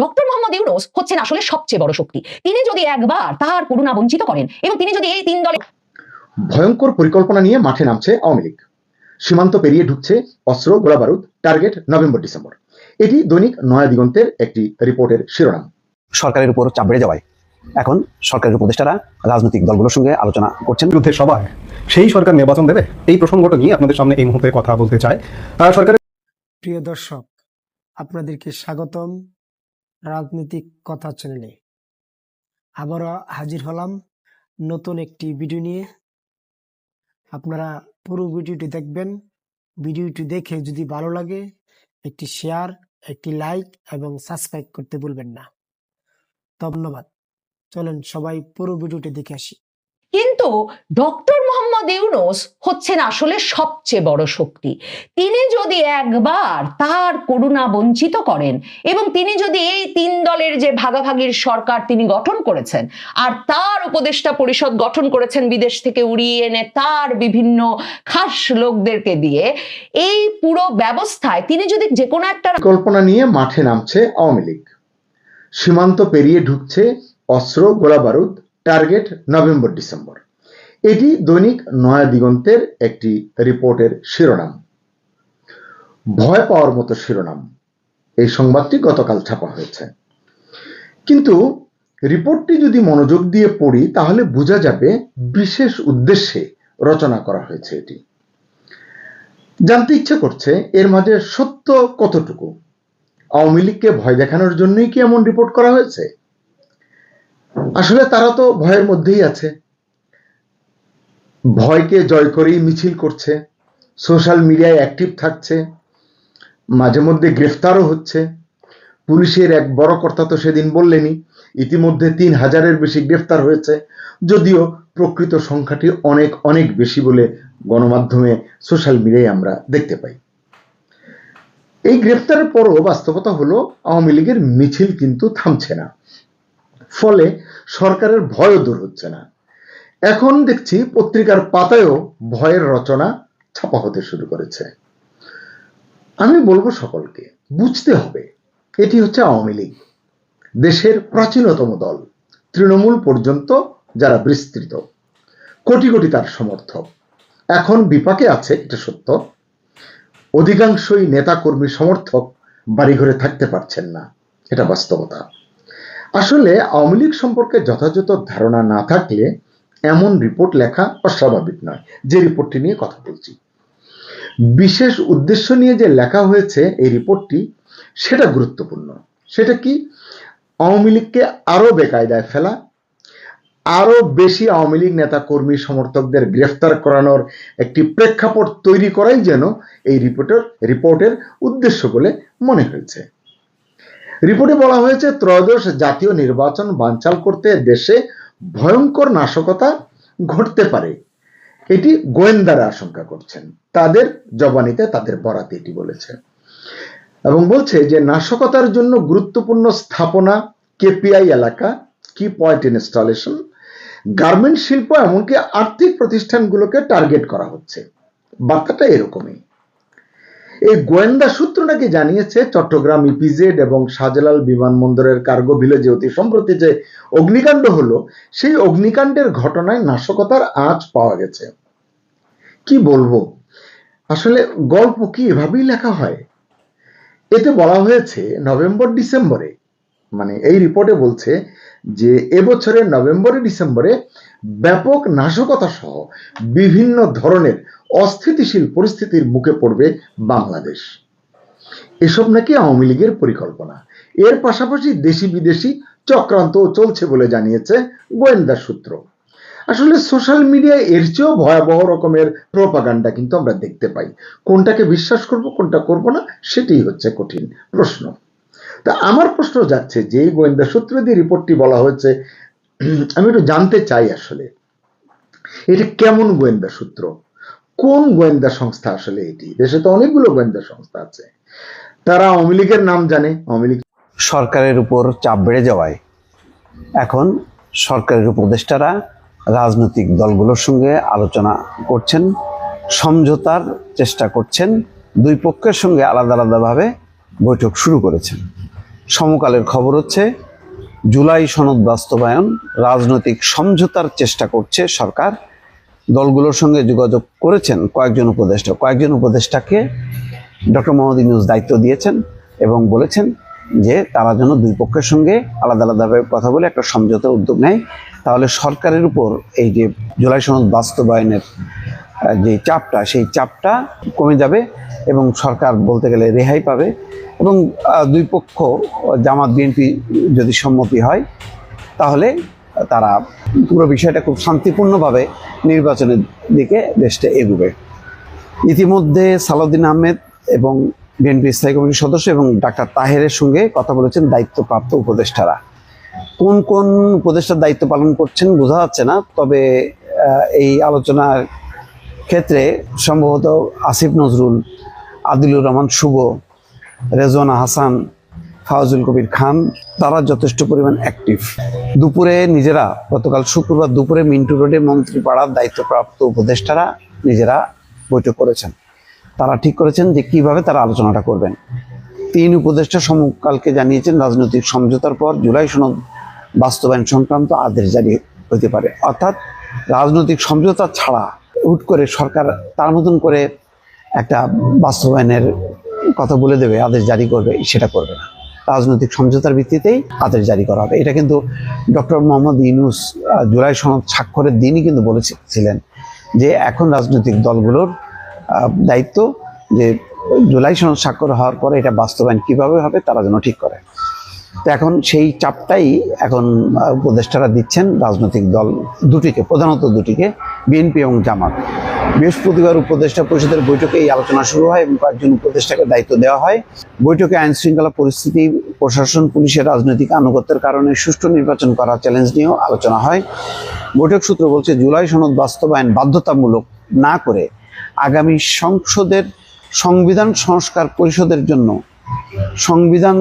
Doctor Mohammad Yunus হচ্ছেন আসলে সবচেয়ে বড় শক্তি। তিনি যদি একবার তার করুণা বঞ্চিত করেন এবং তিনি যদি এই তিন দলে ভয়ঙ্কর পরিকল্পনা নিয়ে মাঠে নামছে আওয়ামী লীগ। সীমান্ত পেরিয়ে ঢুকছে অস্ত্র, গোলাবারুদ, টার্গেট নভেম্বর ডিসেম্বর। এটি দৈনিক নয়া দিগন্তের একটি রিপোর্টের শিরোনাম। সরকারের উপর চাপ বেড়ে যাওয়ায় এখন সরকারের উপদেষ্টারা রাজনৈতিক দলগুলোর সঙ্গে আলোচনা করছেন। বিরুদ্ধে সবাই সেই সরকার নির্বাচন দেবে, এই প্রসঙ্গটা নিয়ে আপনাদের সামনে এই মুহূর্তে কথা বলতে চাই। সরকারের প্রিয় দর্শক, আপনাদেরকে স্বাগতম রাজনৈতিক কথা চ্যানেলে। আবারও হাজির হলাম নতুন একটি ভিডিও নিয়ে। আপনারা পুরো ভিডিওটি দেখবেন। ভিডিওটি দেখে যদি ভালো লাগে একটি শেয়ার, একটি লাইক এবং সাবস্ক্রাইব করতে ভুলবেন না। ধন্যবাদ। চলেন সবাই পুরো ভিডিওটি দেখে আসি। কিন্তু ডক্টর মোহাম্মদ ইউনূস হচ্ছেন আসলে সবচেয়ে বড় শক্তি। তিনি যদি একবার তার করুণা বঞ্চিত করেন এবং তিনি যদি এই তিন দলের যে ভাগাভাগির সরকার তিনি গঠন করেছেন আর তার উপদেষ্টা পরিষদ গঠন করেছেন বিদেশ থেকে উড়িয়ে এনে তার বিভিন্ন খাস লোকদেরকে দিয়ে, এই পুরো ব্যবস্থায় তিনি যদি যে কোনো একটা পরিকল্পনা নিয়ে মাঠে নামছে আওয়ামী লীগ। সীমান্ত পেরিয়ে ঢুকছে অস্ত্র, গোলাবারুদ, টার্গেট নভেম্বর ডিসেম্বর। এটি দৈনিক নয়া দিগন্তের একটি রিপোর্টের শিরোনাম। ভয় পাওয়ার মতো শিরোনাম। এই সংবাদটি গতকাল ছাপা হয়েছে। কিন্তু রিপোর্টটি যদি মনোযোগ দিয়ে পড়ি তাহলে বোঝা যাবে বিশেষ উদ্দেশ্যে রচনা করা হয়েছে এটি। জানতে ইচ্ছে করছে এর মাঝে সত্য কতটুকু। আওয়ামী লীগকে ভয় দেখানোর জন্যই কি এমন রিপোর্ট করা হয়েছে? আসলে তারা তো ভয়ের মধ্যেই আছে। ভয়কে জয় করেই মিছিল করছে, সোশ্যাল মিডিয়ায় অ্যাক্টিভ থাকছে, মাঝে মধ্যে গ্রেফতারও হচ্ছে। পুলিশের এক বড় কর্তা তো সেদিন বললেনই ইতিমধ্যে ৩,০০০-এর বেশি গ্রেফতার হয়েছে, যদিও প্রকৃত সংখ্যাটি অনেক অনেক বেশি বলে গণমাধ্যমে, সোশ্যাল মিডিয়ায় আমরা দেখতে পাই। এই গ্রেফতারের পরও বাস্তবতা হলো আওয়ামী লীগের মিছিল কিন্তু থামছে না, ফলে সরকারের ভয়ও দূর হচ্ছে না। এখন দেখছি পত্রিকার পাতায়ও ভয়ের রচনা ছাপা হতে শুরু করেছে। আমি বলবো সকলকে বুঝতে হবে এটি হচ্ছে আওয়ামী লীগ, দেশের প্রাচীনতম দল, তৃণমূল পর্যন্ত যারা বিস্তৃত, কোটি কোটি তার সমর্থক। এখন বিপাকে আছে, এটা সত্য। অধিকাংশই নেতাকর্মী সমর্থক বাড়িঘরে থাকতে পারছেন না, এটা বাস্তবতা। আসলে আওয়ামী লীগ সম্পর্কে যথাযথ ধারণা না থাকলে এমন রিপোর্ট লেখা অস্বাভাবিক নয়। যে রিপোর্টটি নিয়ে কথা বলছি, বিশেষ উদ্দেশ্য নিয়ে যে লেখা হয়েছে এই রিপোর্টটি, সেটা গুরুত্বপূর্ণ। সেটা কি? আওয়ামী লীগকে আরো বেকায়দায় ফেলা, আরো বেশি আওয়ামী লীগ নেতা কর্মী সমর্থকদের গ্রেফতার করানোর একটি প্রেক্ষাপট তৈরি করাই যেন এই রিপোর্টের উদ্দেশ্য বলে মনে হয়েছে। রিপোর্টে বলা হয়েছে ত্রয়োদশ জাতীয় নির্বাচন বানচাল করতে দেশে ভয়ঙ্কর নাশকতা ঘটতে পারে, এটি গোয়েন্দারা আশঙ্কা করছেন। তাদের জবানিতে, তাদের বরাতে এটি বলেছে এবং বলছে যে নাশকতার জন্য গুরুত্বপূর্ণ স্থাপনা, কেপিআই এলাকা, কি পয়েন্ট ইনস্টলেশন, গার্মেন্ট শিল্প, এমনকি আর্থিক প্রতিষ্ঠানগুলোকে টার্গেট করা হচ্ছে। বার্তাটা এরকমই। এই গোয়েন্দা সূত্র নাকি জানিয়েছে চট্টগ্রাম ইপিজেড এবং শাহজালাল বিমানবন্দরের কার্গো ভিলেজে অতি সম্প্রতি যে অগ্নিকাণ্ড হলো, সেই অগ্নিকাণ্ডের ঘটনায় নাশকতার আঁচ পাওয়া গেছে। কি বলবো, আসলে গল্প কি এভাবেই লেখা হয়? এতে বলা হয়েছে নভেম্বর ডিসেম্বরে, মানে এই রিপোর্টে বলছে যে এবছরের নভেম্বরে ডিসেম্বরে ব্যাপক নাশকতা সহ বিভিন্ন ধরনের অস্থিতিশীল পরিস্থিতির মুখে পড়বে বাংলাদেশ। এসব নাকি আওয়ামী লীগের পরিকল্পনা। এর পাশাপাশি দেশি বিদেশি চক্রান্ত চলছে বলে জানিয়েছে গোয়েন্দা সূত্র। আসলে সোশ্যাল মিডিয়ায় এর চেয়েও ভয়াবহ রকমের প্রোপাগান্ডা কিন্তু আমরা দেখতে পাই। কোনটাকে বিশ্বাস করব, কোনটা করব না, সেটাই হচ্ছে কঠিন প্রশ্ন। তা আমার প্রশ্ন যাচ্ছে, যে গোয়েন্দা সূত্র দিয়ে রিপোর্টটি বলা হয়েছে, আমি একটু জানতে চাই আসলে এটা কেমন গোয়েন্দা সূত্র, কোন গোয়েন্দা সংস্থা আসলে এটি? দেশে তো অনেকগুলো গোয়েন্দা সংস্থা আছে, তারা আওয়ামী লীগের নাম জানে। আওয়ামী লীগ সরকারের উপর চাপ বেড়ে যাওয়ায় এখন সরকারের উপদেষ্টারা রাজনৈতিক দলগুলোর সঙ্গে আলোচনা করছেন, সমঝোতার চেষ্টা করছেন, দুই পক্ষের সঙ্গে আলাদা আলাদাভাবে বৈঠক শুরু করেছেন। সমকালের খবর হচ্ছে জুলাই সনদ বাস্তবায়ন রাজনৈতিক সমঝোতার চেষ্টা করছে সরকার। দলগুলোর সঙ্গে যোগাযোগ করেছেন কয়েকজন উপদেষ্টাকে ডক্টর মোহাম্মদ ইউনূস দায়িত্ব দিয়েছেন এবং বলেছেন যে তারা যেন দুই পক্ষের সঙ্গে আলাদা আলাদাভাবে কথা বলে একটা সমঝোতার উদ্যোগ নেয়। তাহলে সরকারের উপর এই যে জুলাই সনদ বাস্তবায়নের যে চাপটা, সেই চাপটা কমে যাবে এবং সরকার বলতে গেলে রেহাই পাবে। এবং দুই পক্ষ জামাত বিএনপি যদি সম্মতি হয় তাহলে তারা পুরো বিষয়টা খুব শান্তিপূর্ণভাবে নির্বাচনের দিকে দেশটা এগোবে। ইতিমধ্যে সালাউদ্দিন আহমেদ এবং বিএনপি স্থায়ী কমিটির সদস্য এবং ডাক্তার তাহেরের সঙ্গে কথা বলেছেন দায়িত্বপ্রাপ্ত উপদেষ্টারা। কোন কোন উপদেষ্টার দায়িত্ব পালন করছেন বোঝা যাচ্ছে না, তবে এই আলোচনার ক্ষেত্রে সম্ভবত আসিফ নজরুল, আদিলুর রহমান শুভ, রেজওয়ানা হাসান, ফাওজুল কবির খান তারা যথেষ্ট পরিমাণ অ্যাক্টিভ। গতকাল শুক্রবার দুপুরে মিন্টু রোডে মন্ত্রীপাড়ার দায়িত্বপ্রাপ্ত উপদেষ্টারা নিজেরা বৈঠক করেছেন। তারা ঠিক করেছেন যে কিভাবে তারা আলোচনাটা করবেন। 3 উপদেষ্টা সমকালকে জানিয়েছেন রাজনৈতিক সমঝোতার পর জুলাই সনদ বাস্তবায়ন সংক্রান্ত আদেশ জারি হতে পারে। অর্থাৎ রাজনৈতিক সমঝোতা ছাড়া হুট করে সরকার তার মতন করে একটা বাস্তবায়নের কথা বলে দেবে, আদেশ জারি করবে, সেটা করবে না। রাজনৈতিক সমঝোতার ভিত্তিতেই আদেশ জারি করা হবে। এটা কিন্তু ডক্টর মোহাম্মদ ইউনূস জুলাই সনদ স্বাক্ষরের দিনই কিন্তু বলেছিলেন যে এখন রাজনৈতিক দলগুলোর দায়িত্ব যে জুলাই সনদ স্বাক্ষর হওয়ার পরে এটা বাস্তবায়ন কিভাবে হবে তারা যেন ঠিক করে। তো এখন সেই চাপটাই এখন উপদেষ্টারা দিচ্ছেন রাজনৈতিক দল দুটিকে, প্রধানত দুটিকে, বিএনপি এবং জামাত। বৃহস্পতিবার উপদেষ্টা পরিষদের বৈঠকে এই আলোচনা শুরু হয় এবং কয়েকজন উপদেষ্টাকে দায়িত্ব দেওয়া হয়। বৈঠকে আইন শৃঙ্খলা পরিস্থিতি, প্রশাসন, পুলিশের রাজনৈতিক আনুগত্যের কারণে সুষ্ঠু নির্বাচন করা চ্যালেঞ্জ নিয়েও আলোচনা হয়। বৈঠক সূত্র বলছে জুলাই সনদ বাস্তবায়ন বাধ্যতামূলক না করে আগামী সংসদের সংবিধান সংস্কার পরিষদের জন্য সংবিধান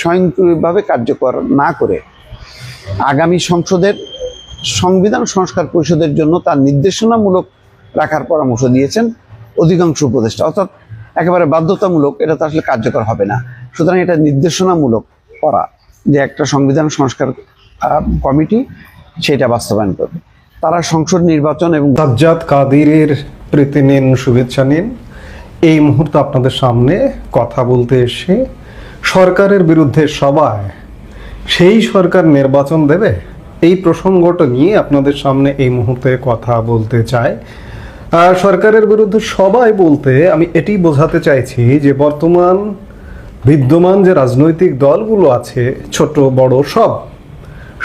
স্বয়ংক্রিয়ভাবে কার্যকর না করে আগামী সংসদের সংবিধান সংস্কার পরিষদের জন্য তার নির্দেশনামূলক রাখার পরামর্শ দিয়েছেন অধিকাংশ উপদেষ্টা। অর্থাৎ একেবারে বাধ্যতামূলক এটা তো আসলে কার্যকর হবে না, সুতরাং এটা নির্দেশনামূলক করা যে একটা সংবিধান সংস্কার কমিটি সেটা বাস্তবায়ন করবে। তারা সংসদ নির্বাচন এবং সাজ্জাদ কাদিরের প্রীতি নিন, শুভেচ্ছা নিন। এই মুহূর্তে আপনাদের সামনে কথা বলতে এসে সরকারের বিরুদ্ধে সবাই সেই সরকার নির্বাচন দেবে, এই প্রসঙ্গটা নিয়ে আপনাদের সামনে এই মুহূর্তে কথা বলতে চাই। আর সরকারের বিরুদ্ধে সবাই বলতে আমি এটি বোঝাতে চাইছি যে বর্তমান বিদ্যমান যে রাজনৈতিক দলগুলো আছে, ছোট বড়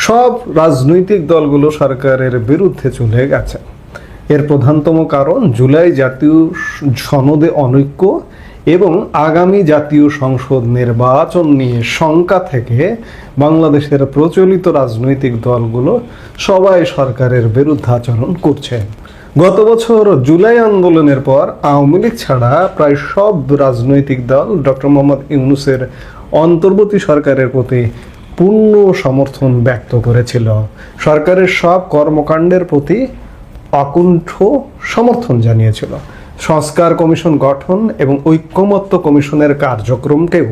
সব রাজনৈতিক দলগুলো সরকারের বিরুদ্ধে চলে গেছে। এর প্রধানতম কারণ জুলাই জাতীয় সনদে অনৈক্য এবং আগামী জাতীয় সংসদ নির্বাচন নিয়ে শঙ্কা থেকে বাংলাদেশের প্রচলিত রাজনৈতিক দলগুলো সবাই সরকারের বিরুদ্ধাচরণ করছে। গত বছর জুলাই আন্দোলনের পর আওয়ামী লীগ ছাড়া প্রায় সব রাজনৈতিক দল ডক্টর মোহাম্মদ ইউনূসের অন্তর্বর্তী সরকারের প্রতি পূর্ণ সমর্থন ব্যক্ত করেছিল। সরকারের সব কর্মকাণ্ডের প্রতি অকুণ্ঠ সমর্থন জানিয়েছিল। সংস্কার কমিশন গঠন এবং ঐক্যমত্য কমিশনের কার্যক্রমকেও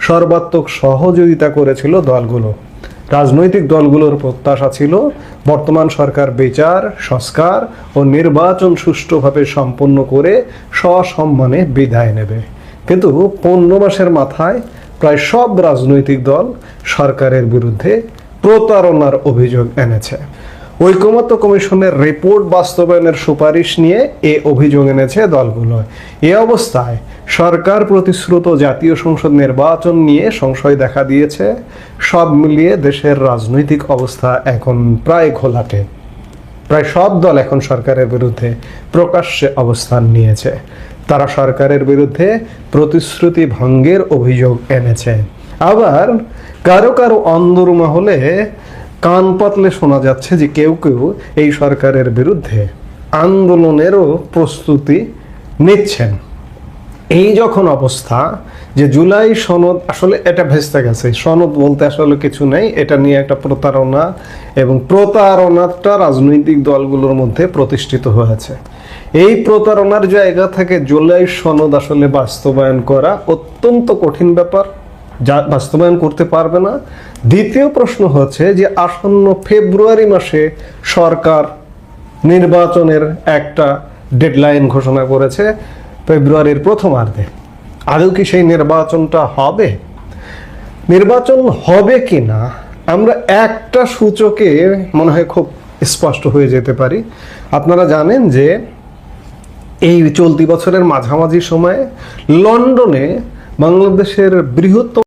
সর্বাত্মক সহযোগিতা করেছিল দলগুলো। রাজনৈতিক দলগুলোর প্রত্যাশা ছিল বর্তমান সরকার বিচার, সংস্কার ও নির্বাচন সুষ্ঠুভাবে সম্পন্ন করে সসম্মানে বিদায় নেবে। কিন্তু 15 মাসের মাথায় প্রায় সব রাজনৈতিক দল সরকারের বিরুদ্ধে প্রতারণার অভিযোগ এনেছে। ঐকমত্য কমিশনের রিপোর্ট বাস্তবায়নের সুপারিশ নিয়ে এ অভিযোগ এনেছে দলগুলো। এ অবস্থায় সরকার প্রতিশ্রুত জাতীয় সংসদ নির্বাচন নিয়ে সংশয় দেখা দিয়েছে। সব মিলিয়ে দেশের রাজনৈতিক অবস্থা এখন প্রায় ঘোলাটে। প্রায় সব দল এখন সরকারের বিরুদ্ধে প্রকাশ্যে অবস্থান নিয়েছে। তারা সরকারের বিরুদ্ধে প্রতিশ্রুতি ভঙ্গের অভিযোগ এনেছে। আবার কারো কারো অন্দরমহলে কান পাতলে শোনা যাচ্ছে যে কেউ কেউ এই সরকারের বিরুদ্ধে আন্দোলনেরও প্রস্তুতি নিচ্ছেন। এই যখন অবস্থা যে জুলাই সনদ আসলে এটা ভেস্তে গেছে, সনদ বলতে আসলে কিছু নেই, এটা নিয়ে একটা প্রতারণা এবং প্রতারণাটা রাজনৈতিক দলগুলোর মধ্যে প্রতিষ্ঠিত হয়েছে। এই প্রতারণার জায়গা থেকে জুলাই সনদ আসলে বাস্তবায়ন করা অত্যন্ত কঠিন ব্যাপার যা বাস্তবায়ন করতে পারবে না। দ্বিতীয় প্রশ্ন হচ্ছে যে আসন্ন ফেব্রুয়ারি মাসে সরকার নির্বাচনের একটা ডেডলাইন ঘোষণা করেছে ফেব্রুয়ারির প্রথমার্ধে। আদৌ কি সেই নির্বাচনটা হবে? নির্বাচন হবে কি না আমরা একটা সূচকে মনে হয় খুব স্পষ্ট হয়ে যেতে পারি। আপনারা জানেন যে এই চলতি বছরের মাঝামাঝি সময়ে লন্ডনে বাংলাদেশের বৃহত্তম